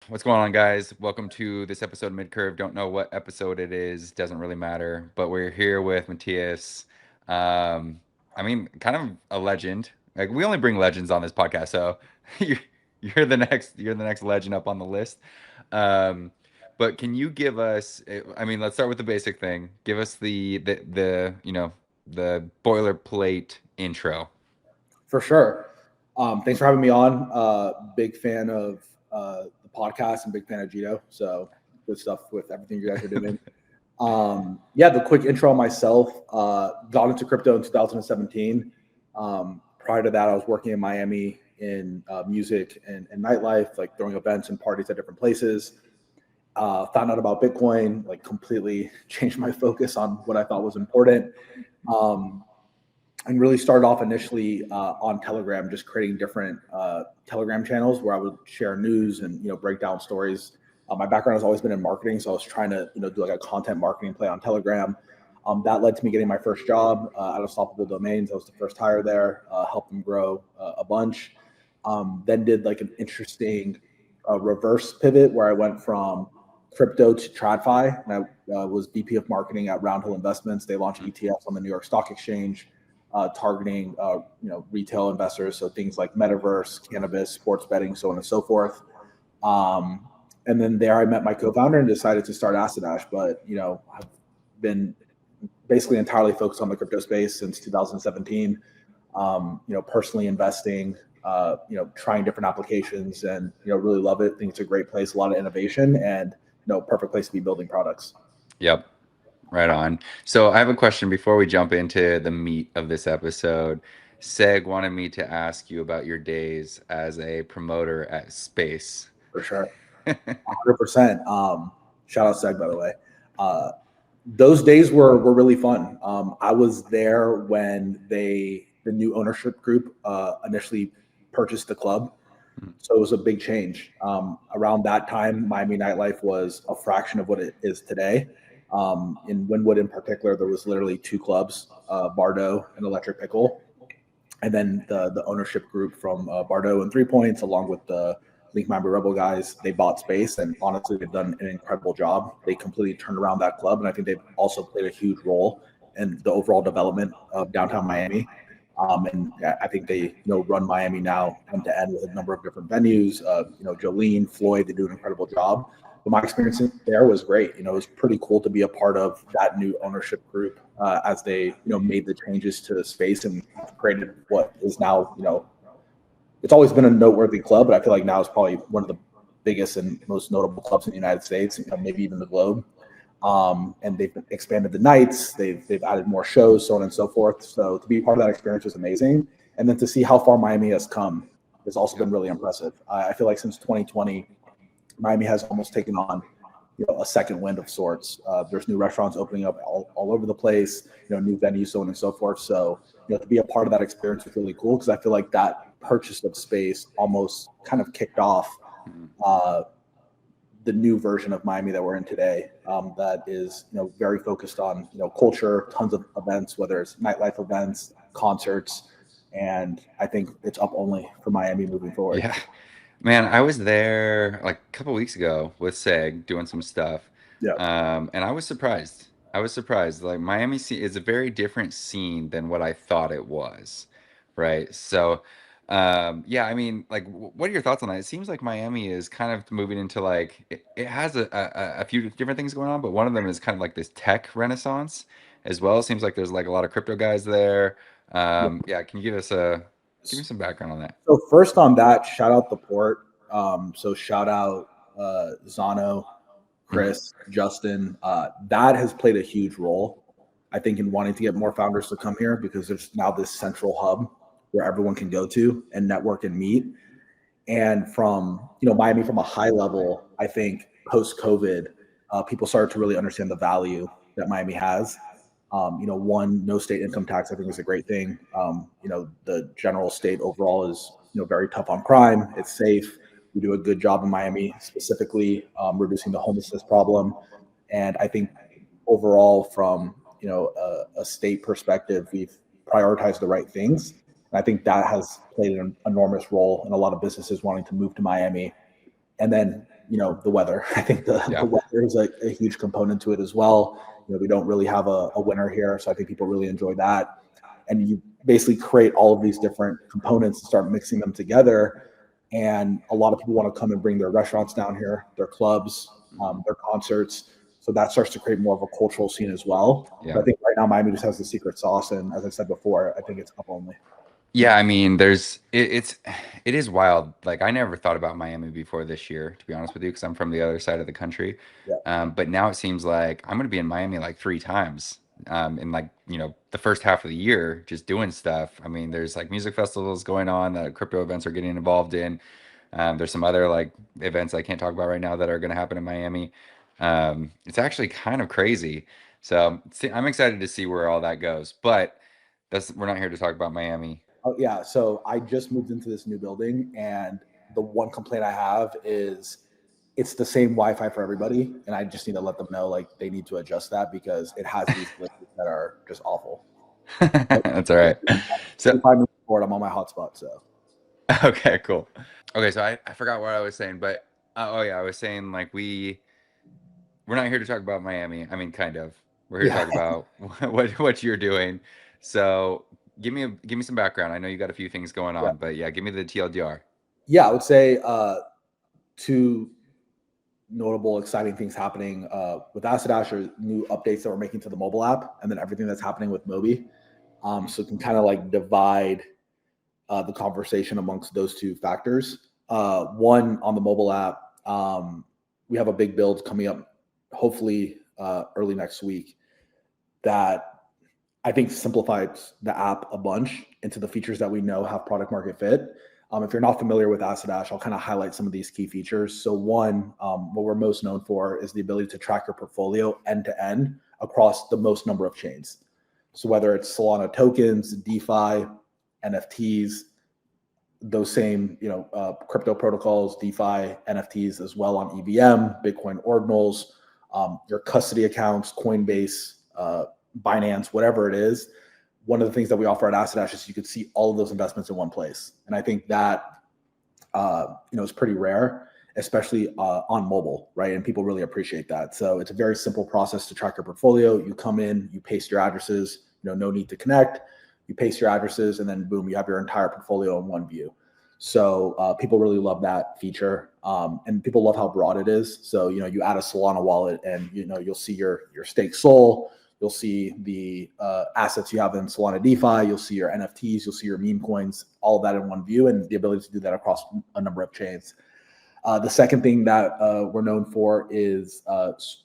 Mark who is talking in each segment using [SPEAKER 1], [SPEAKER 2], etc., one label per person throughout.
[SPEAKER 1] What's going on, guys? Welcome to this episode of Midcurve. Don't know what episode it is, doesn't really matter, but we're here with Matias. Um, kind of a legend. Like we only bring legends on this podcast, so you're, you're the next legend up on the list. Um, but can you give us? Let's start with the basic thing. Give us the boilerplate intro.
[SPEAKER 2] For sure. Thanks for having me on. Big fan of the podcast and big fan of Gito. So good stuff with everything you guys are doing. Yeah, the quick intro on myself. Got into crypto in 2017. Prior to that, I was working in Miami in music and nightlife, like throwing events and parties at different places. Found out about Bitcoin, like completely changed my focus on what I thought was important. Um, and really started off initially on Telegram, just creating different Telegram channels where I would share news and break down stories. My background has always been in marketing, so I was trying to do like a content marketing play on Telegram. That led to me getting my first job at Unstoppable Domains. I was the first hire there, helped them grow a bunch. Then did like an interesting reverse pivot where I went from crypto to TradFi, and I was VP of marketing at Roundhill Investments. They launched ETFs on the New York Stock Exchange, targeting retail investors, so things like metaverse, cannabis, sports betting, so on and so forth. And then there I met my co-founder and decided to start AssetDash. But I've been basically entirely focused on the crypto space since 2017. Personally investing, trying different applications, and really love it. Think it's a great place, a lot of innovation, and perfect place to be building products.
[SPEAKER 1] Yep. Right on. So I have a question before we jump into the meat of this episode. Seg wanted me to ask you about your days as a promoter at Space.
[SPEAKER 2] For sure. 100%. Shout out Seg, by the way. Those days were really fun. I was there when the new ownership group initially purchased the club. So it was a big change. Around that time, Miami nightlife was a fraction of what it is today. In Wynwood in particular, there was literally two clubs, Bardo and Electric Pickle. And then the ownership group from Bardo and 3 Points, along with the Link Member Rebel guys, they bought Space, and honestly, they've done an incredible job. They completely turned around that club, and I think they've also played a huge role in the overall development of downtown Miami. And I think they run Miami now end to end with a number of different venues. Jolene, Floyd, they do an incredible job. But my experience there was great. It was pretty cool to be a part of that new ownership group as they made the changes to the space and created what is now it's always been a noteworthy club, but I feel like now it's probably one of the biggest and most notable clubs in the United States, maybe even the globe. And they've expanded the nights, they've added more shows, so on and so forth. So to be part of that experience was amazing. And then to see how far Miami has come has also been really impressive. I feel like since 2020, Miami has almost taken on a second wind of sorts. There's new restaurants opening up all over the place, new venues, so on and so forth. So to be a part of that experience was really cool, because I feel like that purchase of Space almost kind of kicked off the new version of Miami that we're in today, that is very focused on culture, tons of events, whether it's nightlife events, concerts, and I think it's up only for Miami moving forward.
[SPEAKER 1] Yeah. Man, I was there like a couple weeks ago with Seg doing some stuff.
[SPEAKER 2] Yeah.
[SPEAKER 1] And I was surprised. I was surprised. Like is a very different scene than what I thought it was. Right. So, yeah, like, what are your thoughts on that? It seems like Miami is kind of moving into like, it has a few different things going on, but one of them is kind of like this tech renaissance as well. It seems like there's like a lot of crypto guys there. Yeah, can you give me some background on that?
[SPEAKER 2] So first on that, shout out the port. So shout out Zano, Chris, Justin. That has played a huge role, I think, in wanting to get more founders to come here, because there's now this central hub where everyone can go to and network and meet. And from Miami, from a high level, I think post COVID, people started to really understand the value that Miami has. One, no state income tax, I think, is a great thing. The general state overall is very tough on crime. It's safe. We do a good job in Miami, specifically reducing the homelessness problem. And I think overall, from a state perspective, we've prioritized the right things. And I think that has played an enormous role in a lot of businesses wanting to move to Miami. And then the weather. I think the
[SPEAKER 1] Yeah.
[SPEAKER 2] weather is a huge component to it as well. We don't really have a winter here, so I think people really enjoy that. And you basically create all of these different components and start mixing them together. And a lot of people want to come and bring their restaurants down here, their clubs,
[SPEAKER 1] Mhm.
[SPEAKER 2] their concerts. So that starts to create more of a cultural scene as well. But
[SPEAKER 1] Yeah.
[SPEAKER 2] I think right now Miami just has the secret sauce, and as I said before, I think it's up only.
[SPEAKER 1] Yeah, I mean, it is wild. Like I never thought about Miami before this year, to be honest with you, because I'm from the other side of the country.
[SPEAKER 2] Yeah.
[SPEAKER 1] But now it seems like I'm gonna be in Miami like 3 times in like, the first half of the year, just doing stuff. I mean, there's like music festivals going on that crypto events are getting involved in. There's some other like events I can't talk about right now that are gonna happen in Miami. It's actually kind of crazy. So I'm excited to see where all that goes. But we're not here to talk about Miami.
[SPEAKER 2] Oh yeah. So I just moved into this new building, and the one complaint I have is it's the same Wi-Fi for everybody, and I just need to let them know like they need to adjust that because it has these glitches that are just awful. But
[SPEAKER 1] That's all right. So,
[SPEAKER 2] 45 minutes forward, I'm on my hotspot. So
[SPEAKER 1] okay, cool. Okay, so I forgot what I was saying, but oh yeah, I was saying like we're not here to talk about Miami. I mean, kind of. We're here to
[SPEAKER 2] yeah,
[SPEAKER 1] talk about what you're doing. So, give me some background. I know you got a few things going
[SPEAKER 2] yeah,
[SPEAKER 1] on, but yeah, give me the TLDR.
[SPEAKER 2] yeah. I would say two notable, exciting things happening with AssetDash are new updates that we're making to the mobile app, and then everything that's happening with Moby. So it can kind of like divide the conversation amongst those two factors. One on the mobile app, we have a big build coming up, hopefully early next week, that I think simplifies the app a bunch into the features that we know have product market fit. If you're not familiar with AssetDash, I'll kind of highlight some of these key features. So one, what we're most known for is the ability to track your portfolio end to end across the most number of chains. So whether it's Solana tokens, DeFi, NFTs, those same crypto protocols, DeFi, NFTs as well on EVM, Bitcoin ordinals, your custody accounts, Coinbase, Binance, whatever it is. One of the things that we offer at AssetDash is you could see all of those investments in one place, and I think that is pretty rare, especially on mobile, right? And people really appreciate that. So it's a very simple process to track your portfolio. You come in, you paste your addresses, no need to connect. You paste your addresses, and then boom, you have your entire portfolio in one view. So people really love that feature, and people love how broad it is. So you add a Solana wallet, and you'll see your stake Sol. You'll see the assets you have in Solana DeFi. You'll see your NFTs. You'll see your meme coins. All of that in one view, and the ability to do that across a number of chains. The second thing that we're known for is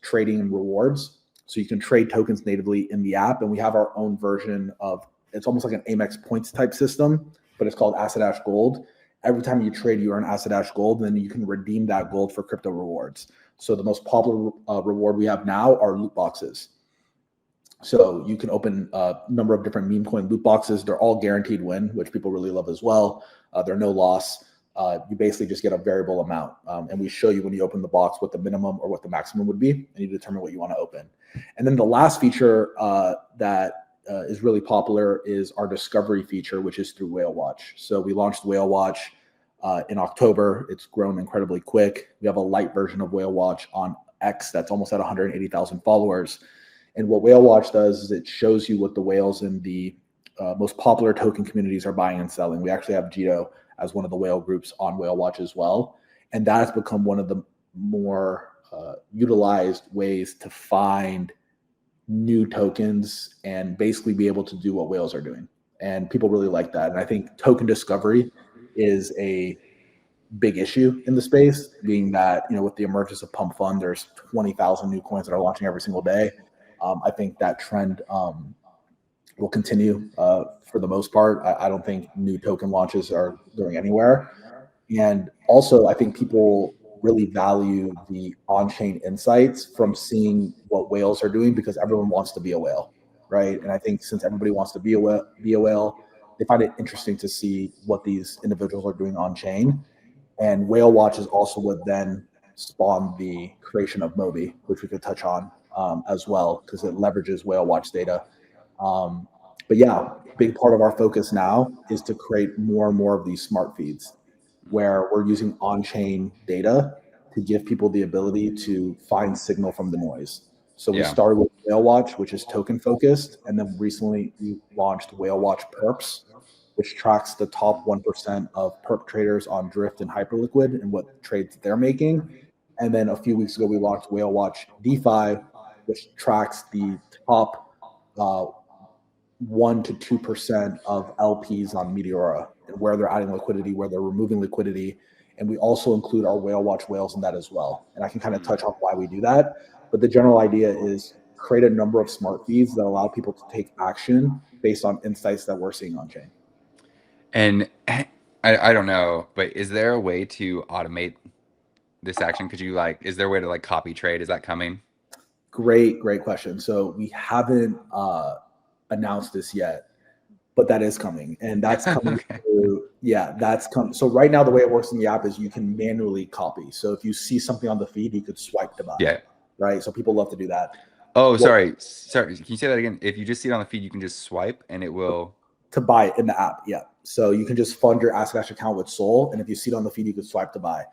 [SPEAKER 2] trading and rewards. So you can trade tokens natively in the app, and we have our own version of it's almost like an Amex points type system, but it's called AssetDash Gold. Every time you trade, you earn AssetDash Gold, and then you can redeem that gold for crypto rewards. So the most popular reward we have now are loot boxes. So you can open a number of different meme coin loot boxes. They're all guaranteed win, which people really love as well. They're no loss. You basically just get a variable amount. And we show you when you open the box what the minimum or what the maximum would be, and you determine what you want to open. And then the last feature that is really popular is our discovery feature, which is through Whale Watch. So we launched Whale Watch in October. It's grown incredibly quick. We have a light version of Whale Watch on X that's almost at 180,000 followers. And what Whale Watch does is it shows you what the whales in the most popular token communities are buying and selling. We actually have Jito as one of the whale groups on Whale Watch as well. And that has become one of the more utilized ways to find new tokens and basically be able to do what whales are doing. And people really like that. And I think token discovery is a big issue in the space, being that, with the emergence of Pump Fund, there's 20,000 new coins that are launching every single day. I think that trend will continue for the most part. I don't think new token launches are going anywhere. And also, I think people really value the on-chain insights from seeing what whales are doing because everyone wants to be a whale, right? And I think since everybody wants to be a whale, they find it interesting to see what these individuals are doing on-chain. And Whale Watch is also what then spawned the creation of Moby, which we could touch on as well because it leverages Whale Watch data. Um, but yeah, big part of our focus now is to create more and more of these smart feeds where we're using on-chain data to give people the ability to find signal from the noise. So we
[SPEAKER 1] Yeah.
[SPEAKER 2] started with Whale Watch, which is token focused, and then recently we launched Whale Watch Perps, which tracks the top 1% of perp traders on Drift and Hyperliquid and what trades they're making. And then a few weeks ago, we launched Whale Watch DeFi, which tracks the top 1 to 2% of LPs on Meteora and where they're adding liquidity, where they're removing liquidity. And we also include our Whale Watch whales in that as well. And I can kind of touch on why we do that. But the general idea is create a number of smart feeds that allow people to take action based on insights that we're seeing on chain.
[SPEAKER 1] And I don't know, but is there a way to automate this action? Could you like, is there a way to like copy trade? Is that coming?
[SPEAKER 2] Great question. So we haven't announced this yet, but that is coming, and that's coming
[SPEAKER 1] Okay.
[SPEAKER 2] through. Yeah, that's coming. So right now, the way it works in the app is you can manually copy. So if you see something on the feed, you could swipe to buy.
[SPEAKER 1] Yeah.
[SPEAKER 2] Right. So people love to do that.
[SPEAKER 1] Oh,
[SPEAKER 2] Well,
[SPEAKER 1] sorry. Sorry. Can you say that again? If you just see it on the feed, you can just swipe and it will.
[SPEAKER 2] to buy it in the app, yeah. So you can just fund your AssetDash account with Sol, and if you see it on the feed, you can swipe to buy.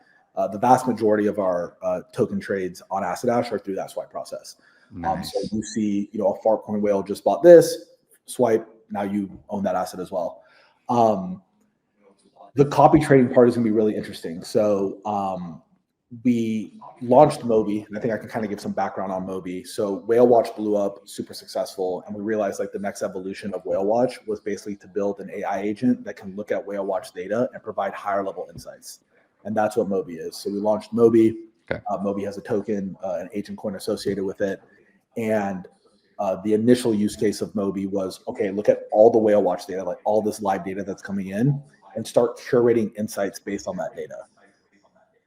[SPEAKER 2] The vast majority of our token trades on AssetDash are through that swipe process. So
[SPEAKER 1] Nice.
[SPEAKER 2] you see, a Fartcoin whale just bought this, swipe, now you own that asset as well. The copy trading part is going to be really interesting. So we launched Moby, and I think I can kind of give some background on Moby. So Whale Watch blew up, super successful, and we realized like the next evolution of Whale Watch was basically to build an AI agent that can look at Whale Watch data and provide higher level insights. And that's what Moby is. So we launched Moby.
[SPEAKER 1] Okay.
[SPEAKER 2] Moby has a token, an agent coin associated with it, and the initial use case of Moby was, okay, look at all the Whale Watch data, like all this live data that's coming in, and start curating insights based on that data.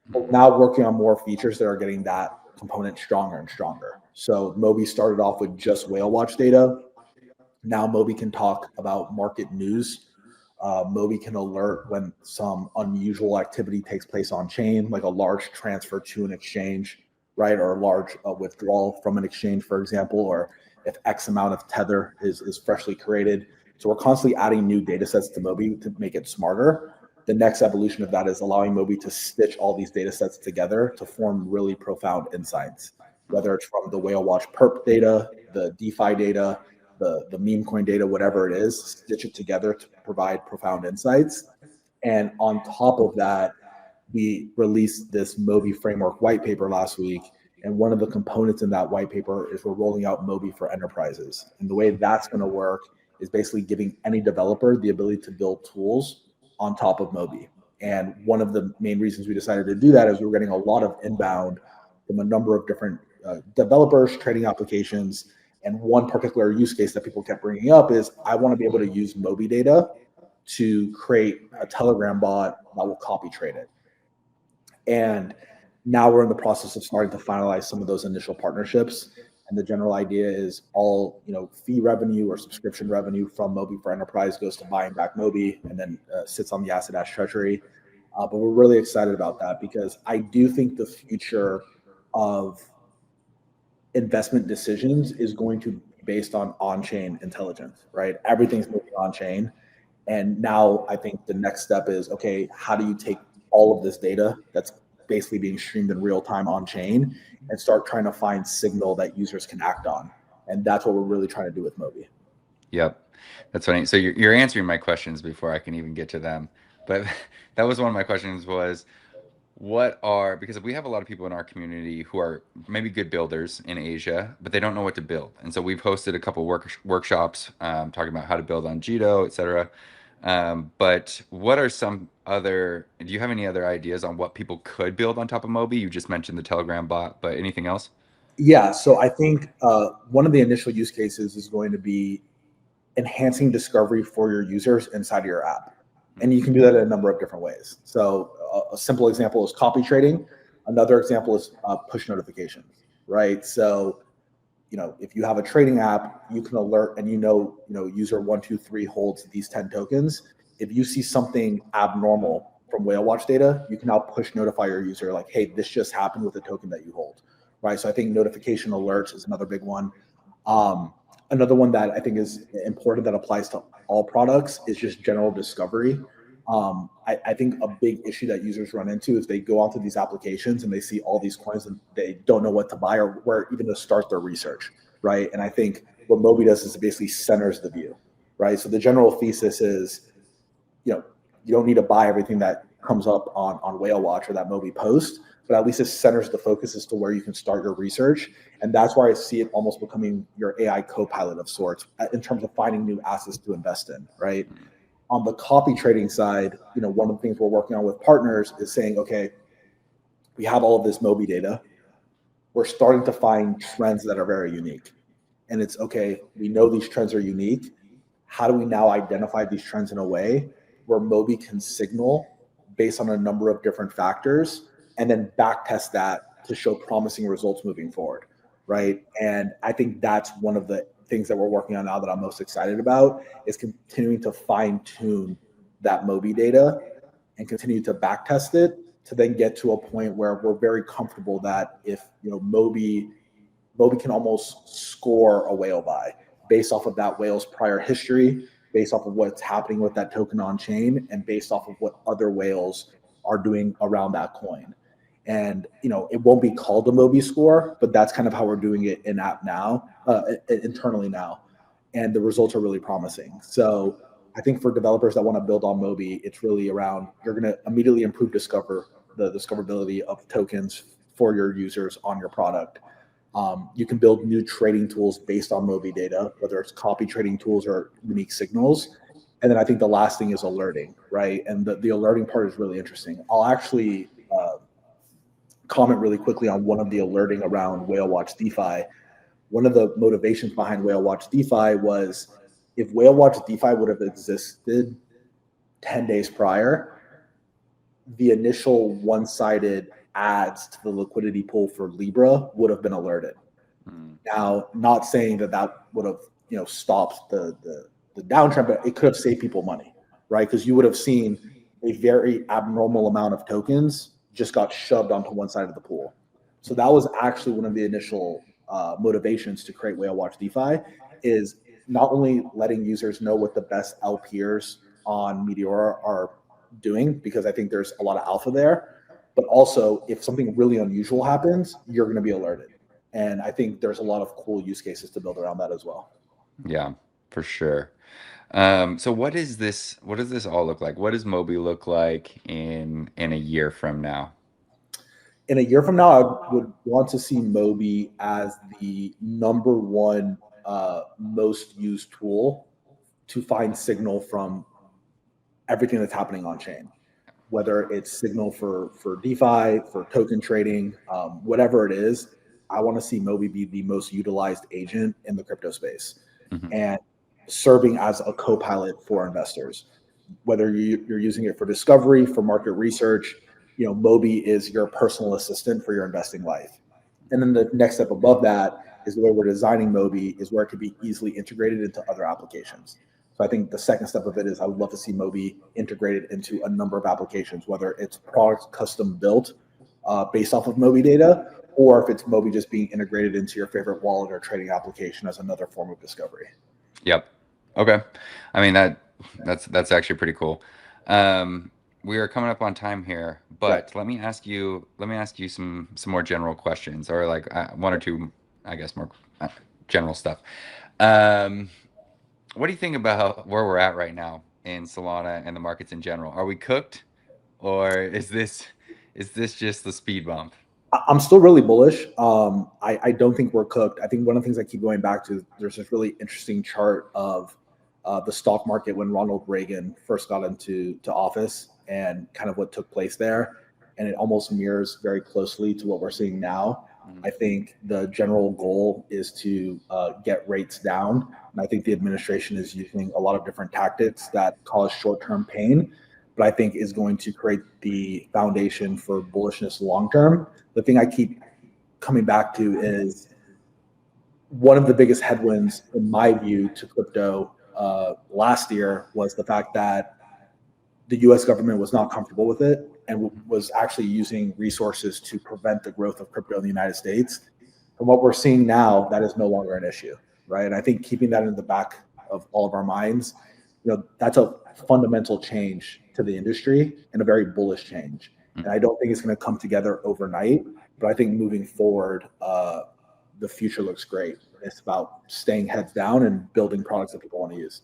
[SPEAKER 2] But now working on more features that are getting that component stronger and stronger. So Moby started off with just Whale Watch data. Now Moby can talk about market news. Moby can alert when some unusual activity takes place on chain, like a large transfer to an exchange, right? Or a large withdrawal from an exchange, for example, or if X amount of tether is freshly created. So we're constantly adding new data sets to Moby to make it smarter. The next evolution of that is allowing Moby to stitch all these data sets together to form really profound insights, whether it's from the Whale Watch perp data, the DeFi data, the meme coin data, whatever it is, stitch it together to provide profound insights. And on top of that, we released this Moby framework white paper last week. And one of the components in that white paper is we're rolling out Moby for enterprises. And the way that's going to work is basically giving any developer the ability to build tools on top of Moby. And one of the main reasons we decided to do that is we were getting a lot of inbound from a number of different developers, trading applications. And one particular use case that people kept bringing up is I want to be able to use Moby data to create a Telegram bot that will copy trade it. And now we're in the process of starting to finalize some of those initial partnerships. And the general idea is all fee revenue or subscription revenue from Moby for Enterprise goes to buying back Moby and then sits on the AssetDash treasury. But we're really excited about that because I do think the future of investment decisions is going to be based on on-chain intelligence, right? Everything's moving on-chain. And now I think the next step is, okay, how do you take all of this data that's basically being streamed in real time on chain and start trying to find signal that users can act on? And that's what we're really trying to do with Moby.
[SPEAKER 1] Yep. That's funny. So you're answering my questions before I can even get to them. But that was one of my questions was what are, because we have a lot of people in our community who are maybe good builders in Asia, but they don't know what to build. And so we've hosted a couple workshops talking about how to build on Jito, et cetera. But what are some other, do you have any other ideas on what people could build on top of Moby? You just mentioned the Telegram bot, but anything else?
[SPEAKER 2] Yeah, so I think one of the initial use cases is going to be enhancing discovery for your users inside of your app. And you can do that in a number of different ways. So a simple example is copy trading. Another example is push notifications, right? So, if you have a trading app, you can alert and user 123 holds these 10 tokens. If you see something abnormal from Whale Watch data, you can now push notify your user like, hey, this just happened with the token that you hold, right? So I think notification alerts is another big one. Another one that I think is important that applies to all products is just general discovery. I think a big issue that users run into is they go onto these applications and they see all these coins and they don't know what to buy or where even to start their research, right? And I think what Moby does is it basically centers the view, right? So the general thesis is, you don't need to buy everything that comes up on Whale Watch or that Moby post, but at least it centers the focus as to where you can start your research. And that's where I see it almost becoming your AI co-pilot of sorts in terms of finding new assets to invest in, right? On the copy trading side, one of the things we're working on with partners is saying, okay, we have all of this Moby data. We're starting to find trends that are very unique. And it's okay, we know these trends are unique. How do we now identify these trends in a way where Moby can signal based on a number of different factors and then back test that to show promising results moving forward, right? And I think that's one of the things that we're working on now that I'm most excited about is continuing to fine tune that Moby data and continue to back test it to then get to a point where we're very comfortable that if Moby can almost score a whale buy based off of that whale's prior history, based off of what's happening with that token on chain, and based off of what other whales are doing around that coin. And it won't be called a Moby score, but that's kind of how we're doing it in app now, internally now, and the results are really promising. So I think for developers that want to build on Moby, it's really around you're going to immediately improve the discoverability of tokens for your users on your product. You can build new trading tools based on Moby data, whether it's copy trading tools or unique signals. And then I think the last thing is alerting, right? And the alerting part is really interesting. I'll actually comment really quickly on one of the alerting around Whale Watch DeFi. One of the motivations behind Whale Watch DeFi was if Whale Watch DeFi would have existed 10 days prior, the initial one-sided ads to the liquidity pool for Libra would have been alerted. Now, not saying that would have stopped the downtrend, but it could have saved people money, right? Because you would have seen a very abnormal amount of tokens just got shoved onto one side of the pool. So that was actually one of the initial motivations to create Whale Watch DeFi is not only letting users know what the best LPers on Meteor are doing, because I think there's a lot of alpha there, but also if something really unusual happens, you're going to be alerted. And I think there's a lot of cool use cases to build around that as well.
[SPEAKER 1] Yeah, for sure. So what is this? What does this all look like? What does Moby look like in a year from now?
[SPEAKER 2] In a year from now, I would want to see Moby as the number one most used tool to find signal from everything that's happening on chain, whether it's signal for DeFi, for token trading, whatever it is. I want to see Moby be the most utilized agent in the crypto space
[SPEAKER 1] Mhm.
[SPEAKER 2] and serving as a co-pilot for investors. Whether you're using it for discovery, for market research, Moby is your personal assistant for your investing life. And then the next step above that is the way we're designing Moby is where it could be easily integrated into other applications. So I think the second step of it is I would love to see Moby integrated into a number of applications, whether it's products custom built based off of Moby data, or if it's Moby just being integrated into your favorite wallet or trading application as another form of discovery.
[SPEAKER 1] Yep. Okay. I mean that's actually pretty cool. Um, we are coming up on time here,
[SPEAKER 2] Yeah.
[SPEAKER 1] but let me ask you some more general questions, or like one or two, I guess, more uh, general stuff. Um, what do you think about where we're at right now in Solana and the markets in general? Are we cooked, or is this just the speed bump?
[SPEAKER 2] I'm still really bullish. I don't think we're cooked. I think one of the things I keep going back to, there's this really interesting chart of the stock market when Ronald Reagan first got into office and kind of what took place there. And it almost mirrors very closely to what we're seeing now.
[SPEAKER 1] Mhm.
[SPEAKER 2] I think the general goal is to get rates down. And I think the administration is using a lot of different tactics that cause short-term pain, but I think is going to create the foundation for bullishness long term. The thing I keep coming back to is one of the biggest headwinds, in my view, to crypto last year was the fact that the US government was not comfortable with it and was actually using resources to prevent the growth of crypto in the United States. From what we're seeing now, that is no longer an issue, right? And I think keeping that in the back of all of our minds that's a fundamental change to the industry and a very bullish change.
[SPEAKER 1] Mm.
[SPEAKER 2] And I don't think it's going to come together overnight, but I think moving forward, the future looks great. It's about staying heads down and building products that people want to use.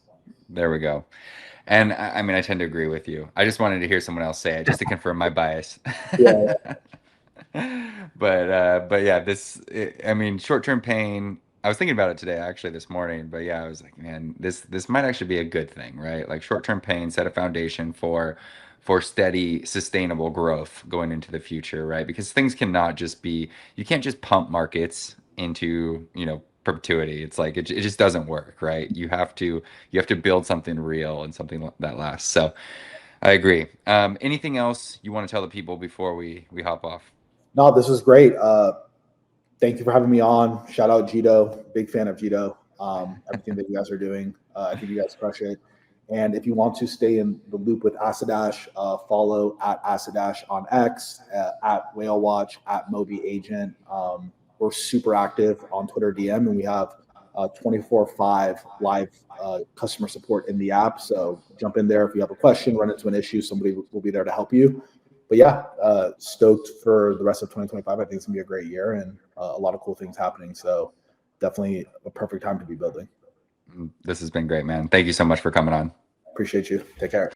[SPEAKER 1] There we go. And I mean, I tend to agree with you. I just wanted to hear someone else say it just to confirm my bias.
[SPEAKER 2] Yeah,
[SPEAKER 1] But yeah, I mean, short-term pain. I was thinking about it today, actually, this morning. But yeah, I was like, man, this might actually be a good thing, right? Like short-term pain set a foundation for steady, sustainable growth going into the future, right? Because things cannot just be, you can't just pump markets into, perpetuity. It's like it just doesn't work, right? You have to build something real and something that lasts. So I agree. Anything else you want to tell the people before we hop off?
[SPEAKER 2] no, this was great. Thank you for having me on. Shout out Gito, big fan of Gito. Everything that you guys are doing, I think you guys crush it. And if you want to stay in the loop with AssetDash, follow at AssetDash on X, at Whale Watch, at Moby Agent. We're super active on Twitter DM, and we have 24/5 live customer support in the app. So jump in there if you have a question, run into an issue, somebody will be there to help you. But yeah, stoked for the rest of 2025. I think it's gonna be a great year and a lot of cool things happening. So definitely a perfect time to be building.
[SPEAKER 1] This has been great, man. Thank you so much for coming on.
[SPEAKER 2] Appreciate you. Take care.